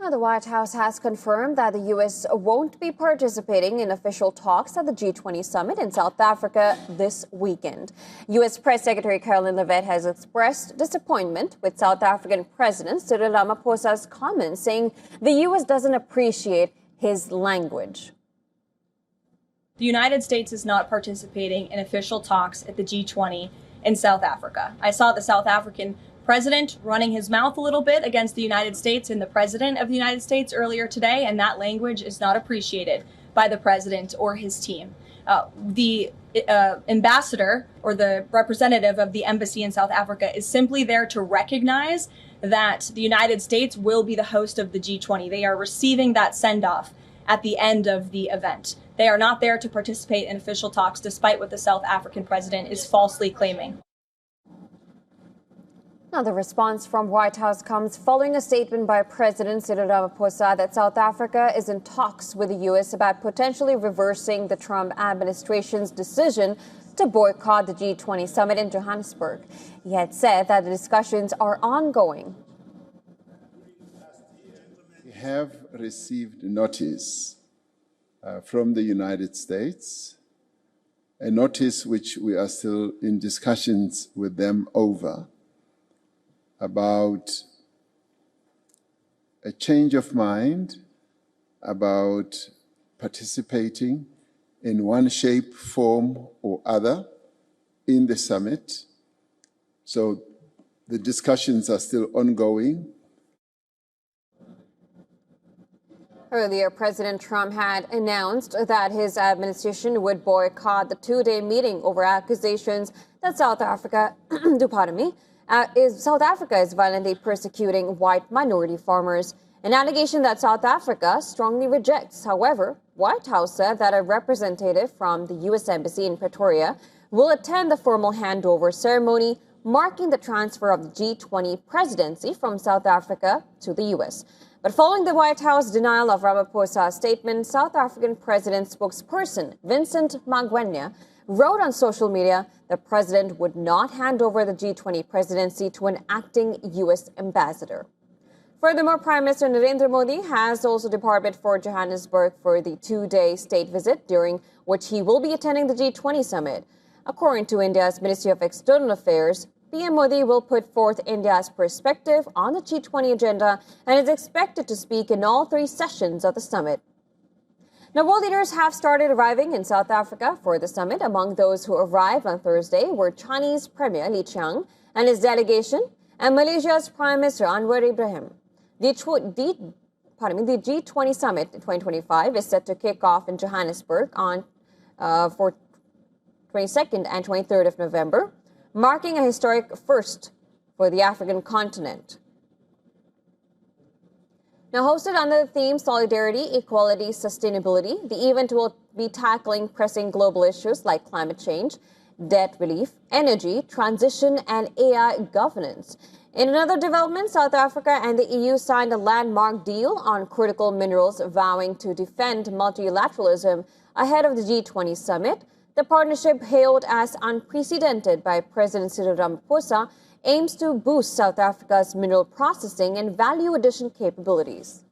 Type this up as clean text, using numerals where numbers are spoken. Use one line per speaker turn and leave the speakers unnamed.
Now, the White House has confirmed that the U.S. won't be participating in official talks at the G20 summit in South Africa this weekend. U.S. Press Secretary Caroline Leavitt has expressed disappointment with South African President Cyril Ramaphosa's comments, saying the U.S. doesn't appreciate his language.
The United States is not participating in official talks at the G20 in South Africa. I saw the South African president running his mouth a little bit against the United States and the president of the United States earlier today, and that language is not appreciated by the president or his team. The ambassador or the representative of the embassy in South Africa is simply there to recognize that the United States will be the host of the G20. They are receiving that send-off at the end of the event. They are not there to participate in official talks, despite what the South African president is falsely claiming.
Now, the response from White House comes following a statement by President Cyril Ramaphosa that South Africa is in talks with the U.S. about potentially reversing the Trump administration's decision to boycott the G20 summit in Johannesburg. He had said that the discussions are ongoing.
We have received notice from the United States, a notice which we are still in discussions with them over, about a change of mind about participating in one shape, form, or other in the summit. So the discussions are still ongoing.
Earlier, President Trump had announced that his administration would boycott the two-day meeting over accusations that South Africa is violently persecuting white minority farmers, an allegation that South Africa strongly rejects. However, White House said that a representative from the U.S. Embassy in Pretoria will attend the formal handover ceremony marking the transfer of the G20 presidency from South Africa to the U.S. But following the White House denial of Ramaphosa's statement, South African president spokesperson Vincent Magwenya wrote on social media the president would not hand over the G20 presidency to an acting U.S. ambassador. Furthermore, Prime Minister Narendra Modi has also departed for Johannesburg for the two-day state visit, during which he will be attending the G20 summit. According to India's Ministry of External Affairs, PM Modi will put forth India's perspective on the G20 agenda and is expected to speak in all three sessions of the summit. Now, world leaders have started arriving in South Africa for the summit. Among those who arrived on Thursday were Chinese Premier Li Qiang and his delegation, and Malaysia's Prime Minister Anwar Ibrahim. The G20 summit in 2025 is set to kick off in Johannesburg on 22nd and 23rd of November, marking a historic first for the African continent. Now, hosted under the theme Solidarity, Equality, Sustainability, the event will be tackling pressing global issues like climate change, debt relief, energy, transition, and AI governance. In another development, South Africa and the EU signed a landmark deal on critical minerals, vowing to defend multilateralism ahead of the G20 summit. The partnership, hailed as unprecedented by President Cyril Ramaphosa, aims to boost South Africa's mineral processing and value addition capabilities.